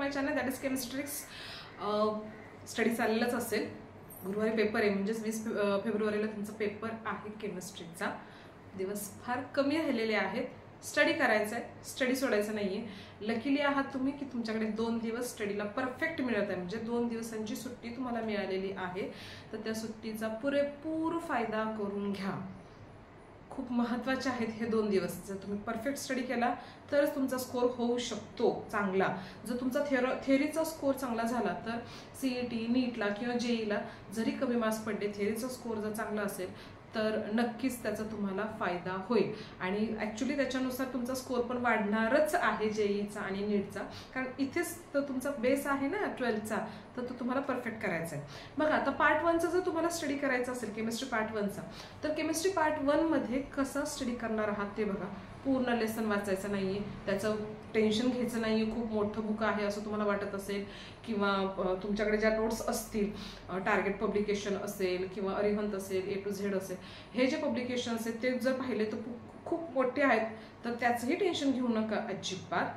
My channel that is Chemistrix. Study चाललेलाच असेल. गुरुवारी पेपर आहे, म्हणजेच 20 फेब्रुवारीला तुमचा पेपर आहे केमिस्ट्रीचा. दिवस फार कमी राहिलेले आहेत. स्टडी करायचं आहे, स्टडी सोडायचं नाही आहे. लकीली आहात तुम्ही की तुमच्याकडे 2 दिवस स्टडीला परफेक्ट मिळत आहे. म्हणजे 2 दिवसांची सुट्टी तुम्हाला मिळालेली आहे. तर त्या सुट्टीचा पुरेपूर फायदा करून घ्या. खूप महत्त्वाचे आहेत हे 2 दिवस. जर तुम्ही परफेक्ट स्टडी केला तरच तुमचा स्कोर होऊ शकतो चांगला. जर तुमचा थेअरीचा स्कोर चांगला झाला तर CET, नीटला किंवा JEEला जरी कमी मार्क्स पडले, थेअरीचा स्कोर जर चांगला असेल तर नक्कीच त्याचा तुम्हाला फायदा होईल. आणि ॲक्च्युली त्याच्यानुसार तुमचा स्कोर पण वाढणारच आहे JEEचा आणि नीटचा. कारण इथेच तर तुमचा बेस आहे ना 12चा, तर तो तुम्हाला परफेक्ट करायचा आहे. बघा आता पार्ट 1चा जर तुम्हाला स्टडी करायचा असेल, केमिस्ट्री पार्ट 1चा, तर केमिस्ट्री पार्ट 1मध्ये कसा स्टडी करणार आहात ते बघा. पूर्ण लेसन वाचायचं नाही आहे, त्याचं टेन्शन घ्यायचं नाही आहे. खूप मोठं बुक आहे असं तुम्हाला वाटत असेल, किंवा तुमच्याकडे ज्या नोट्स असतील, टार्गेट पब्लिकेशन असेल किंवा अरिहंत असेल, A to Z असेल, हे जे पब्लिकेशन असेल ते जर पाहिले तर खूप मोठे आहेत, तर त्याचंही टेन्शन घेऊ नका अजिबात.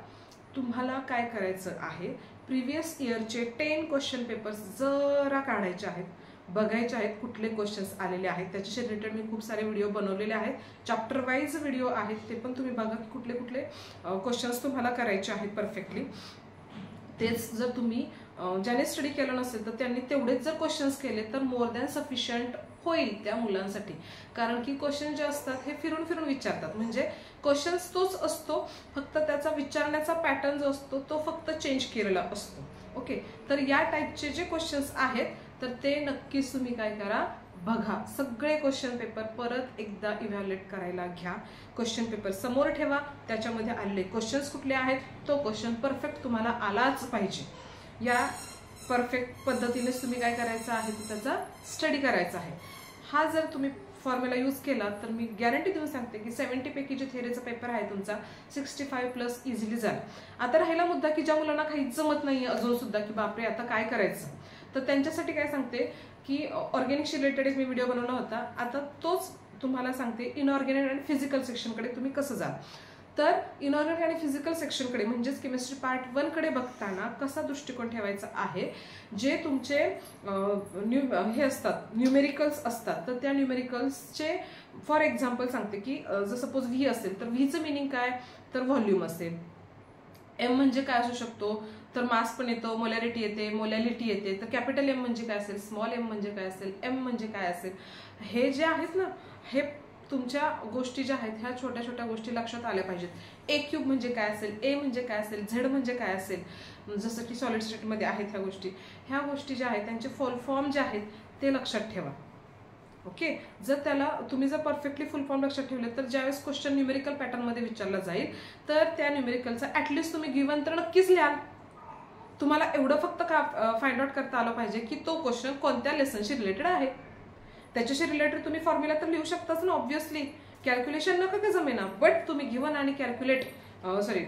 तुम्हाला काय करायचं आहे, प्रिव्हियस इयरचे 10 क्वेश्चन पेपर्स जरा काढायचे आहेत, बघायचे आहेत कुठले क्वेश्चन्स आलेले आहेत. त्याच्याशी रिलेटेड मी खूप सारे व्हिडिओ बनवलेले आहेत. चॅप्टर वाईज व्हिडिओ आहेत, ते पण तुम्ही बघा की कुठले कुठले क्वेश्चन्स तुम्हाला करायचे आहेत परफेक्टली. तेच जर तुम्ही ज्याने स्टडी केलं नसेल तर त्यांनी तेवढेच जर क्वेश्चन्स केले तर मोर दॅन सफिशियंट होईल त्या मुलांसाठी. कारण की क्वेश्चन जे असतात हे फिरून फिरून विचारतात. म्हणजे क्वेश्चन्स तोच असतो, फक्त त्याचा विचारण्याचा पॅटर्न जो असतो तो फक्त चेंज केलेला असतो. ओके, तर या टाईपचे जे क्वेश्चन्स आहेत तर ते नक्कीच तुम्ही काय करा, बघा. सगळे क्वेश्चन पेपर परत एकदा इव्हॅल्युएट करायला घ्या. क्वेश्चन पेपर समोर ठेवा, त्याच्यामध्ये आलेले क्वेश्चन्स कुठले आहेत तो क्वेश्चन परफेक्ट तुम्हाला आलाच पाहिजे. या परफेक्ट पद्धतीनेच तुम्ही काय करायचं आहे, त्याचा स्टडी करायचा आहे. हा जर तुम्ही फॉर्म्युला यूज केला तर मी गॅरंटी देऊन सांगते की 70 पैकी जे थेअरीचा पेपर आहे तुमचा 65+ इझिली जाईल. आता राहिला मुद्दा की ज्या मुलांना काहीच जमत नाही अजून सुद्धा, की बापरे आता काय करायचं, तर त्यांच्यासाठी काय सांगते की ऑर्गॅनिकशी रिलेटेड एक मी व्हिडिओ बनवला होता. आता तोच तुम्हाला सांगते इनऑर्गॅनिक आणि फिजिकल सेक्शनकडे तुम्ही कसं जा. तर इनऑर्गॅनिक आणि फिजिकल सेक्शनकडे म्हणजेच केमिस्ट्री पार्ट 1 कडे बघताना कसा दृष्टिकोन ठेवायचा आहे. जे तुमचे हे असतात, न्यूमेरिकल्स असतात, तर त्या न्यूमेरिकल्सचे फॉर एक्झाम्पल सांगते की जर सपोज V असेल तर Vचं मिनिंग काय, तर व्हॉल्यूम असेल. M म्हणजे काय असू शकतो, तर मास पण येतो, मोलॅरिटी येते, मोलॅलिटी येते. तर कॅपिटल M म्हणजे काय असेल, स्मॉल m म्हणजे काय असेल, M म्हणजे काय असेल. हे जे आहेत ना, हे तुमच्या गोष्टी ज्या आहेत ह्या छोट्या छोट्या गोष्टी लक्षात आल्या पाहिजेत. A³ म्हणजे काय असेल, A म्हणजे काय असेल, Z म्हणजे काय असेल, जसं की सॉलिड स्टेटमध्ये आहेत ह्या गोष्टी ज्या आहेत त्यांचे फुल फॉर्म जे आहेत ते लक्षात ठेवा. ओके, जर त्याला तुम्ही जर परफेक्टली फुल फॉर्म लक्षात ठेवले तर ज्यावेळेस क्वेश्चन न्यूमेरिकल पॅटर्नमध्ये विचारला जाईल तर त्या न्यूमेरिकलचा ॲटलिस्ट तुम्ही गिव्हन तर नक्कीच लिहाल. तुम्हाला एवढं फक्त फाइंड आउट करता आलं पाहिजे की तो क्वेश्चन कोणत्या लेसनशी रिलेटेड आहे. त्याच्याशी रिलेटेड तुम्ही फॉर्म्युला तर लिहू शकताच ना ऑब्व्हियसली. कॅल्क्युलेशन नका का जमेना, बट तुम्ही गिव्हन आणि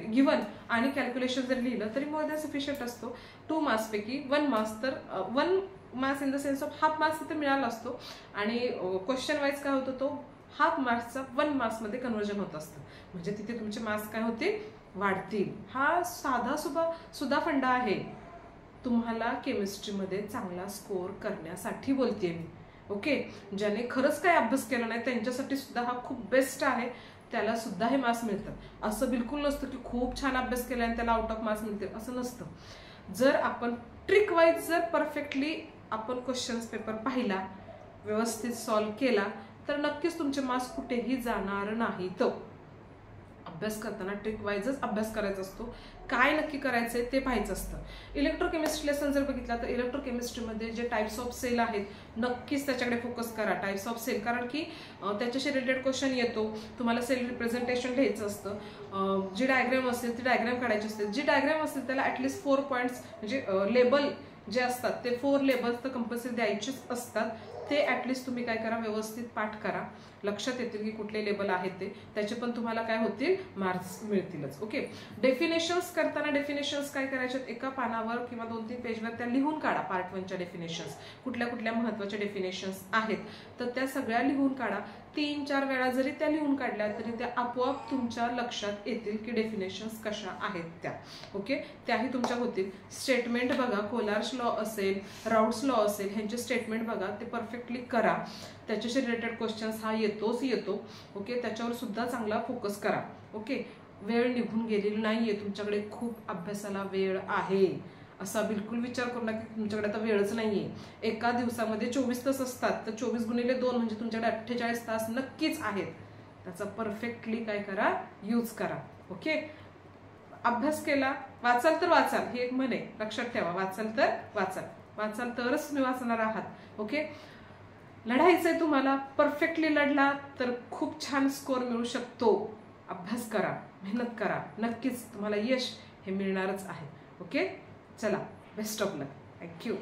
गिव्हन आणि कॅल्क्युलेशन जर लिहिलं तरी मोर दॅन सफिशियंट असतो. 2 मार्क्सपैकी 1 मार्क्स तर 1 marks in the sense of half marks तर मिळाला असतो. आणि क्वेश्चन वाईज काय होतो, तो हाफ मार्क्सचा 1 मार्क्समध्ये कन्व्हर्जन होत असतं. म्हणजे तिथे तुमचे मार्क्स काय होतील, वाढतील. हा साधा सुद्धा फंडा आहे तुम्हाला केमिस्ट्रीमध्ये चांगला स्कोअर करण्यासाठी बोलतेय मी. ओके, ज्याने खरंच काय अभ्यास केला नाही त्यांच्यासाठी सुद्धा हा खूप बेस्ट आहे. त्याला सुद्धा हे मार्क्स मिळतात. असं बिलकुल नसतं की खूप छान अभ्यास केला आणि त्याला आउट ऑफ मार्क्स मिळतील, असं नसतं. जर आपण ट्रिक वाईज जर परफेक्टली आपण क्वेश्चन्स पेपर पाहिला, व्यवस्थित सॉल्व्ह केला तर नक्कीच तुमचे मार्क्स कुठेही जाणार नाही. तो अभ्यास करताना ट्रिक वाईजच अभ्यास करायचा असतो. काय नक्की करायचंय ते पाहायचं असतं. इलेक्ट्रोकेमिस्ट्री लेसन जर बघितला तर इलेक्ट्रोकेमिस्ट्रीमध्ये जे टाइप्स ऑफ सेल आहेत नक्कीच त्याच्याकडे फोकस करा. टाइप्स ऑफ सेल, कारण की त्याच्याशी रिलेटेड क्वेश्चन येतो. तुम्हाला सेल रिप्रेझेंटेशन लिहायचं असतं. जी डायग्राम असेल ती डायग्राम काढायची असते. जी डायग्राम असेल त्याला ॲटलिस्ट 4 पॉईंट्स म्हणजे लेबल जे असतात ते 4 लेबल्स तर कंपल्सरी द्यायचेच असतात. ते ॲटलिस्ट तुम्ही काय करा, व्यवस्थित पाठ करा. लक्षात येतील की कुठले लेबल आहेत ते, त्याचे पण तुम्हाला काय होतील, मार्क्स मिळतीलच. ओके, डेफिनेशन्स करताना डेफिनेशन्स काय करायच्यात, एका पानावर किंवा 2-3 पेजवर त्या लिहून काढा. पार्ट 1च्या डेफिनेशन्स कुठल्या कुठल्या महत्त्वाच्या डेफिनेशन्स आहेत तर त्या सगळ्या लिहून काढा. 3-4 वेळा जरी त्या लिहून काढल्या तरी त्या आपोआप तुमच्या लक्षात येतील की डेफिनेशन्स कशा आहेत त्या. ओके, त्याही तुमच्या होतील. स्टेटमेंट बघा, कोलार्स लॉ असेल, राऊट्स लॉ असेल, ह्यांचे स्टेटमेंट बघा, ते परफेक्टली करा. त्याच्याशी रिलेटेड क्वेश्चन्स हा येतोच येतो. ओके, त्याच्यावर सुद्धा चांगला फोकस करा. ओके, वेळ निघून गेलेली नाहीये, तुमच्याकडे खूप अभ्यासाला वेळ आहे. असा बिलकुल विचार करू नका की तुमच्याकडे आता वेळच नाहीये. एका दिवसामध्ये 24 तास असतात, तर 24 गुणिले 2 म्हणजे तुमच्याकडे 48 तास नक्कीच आहेत. त्याचा परफेक्टली काय करा, यूज करा. ओके, अभ्यास केला, वाचाल तर वाचाल, ही एक म्हण आहे, लक्षात ठेवा. वाचाल तर वाचाल, वाचाल तरच तुम्ही वाचणार आहात. ओके, लढायचंय तुम्हाला, परफेक्टली लढला तर खूप छान स्कोर मिळू शकतो. अभ्यास करा, मेहनत करा, नक्कीच तुम्हाला यश हे मिळणारच आहे. ओके, चला, बेस्ट ऑफ लक. थँक्यू.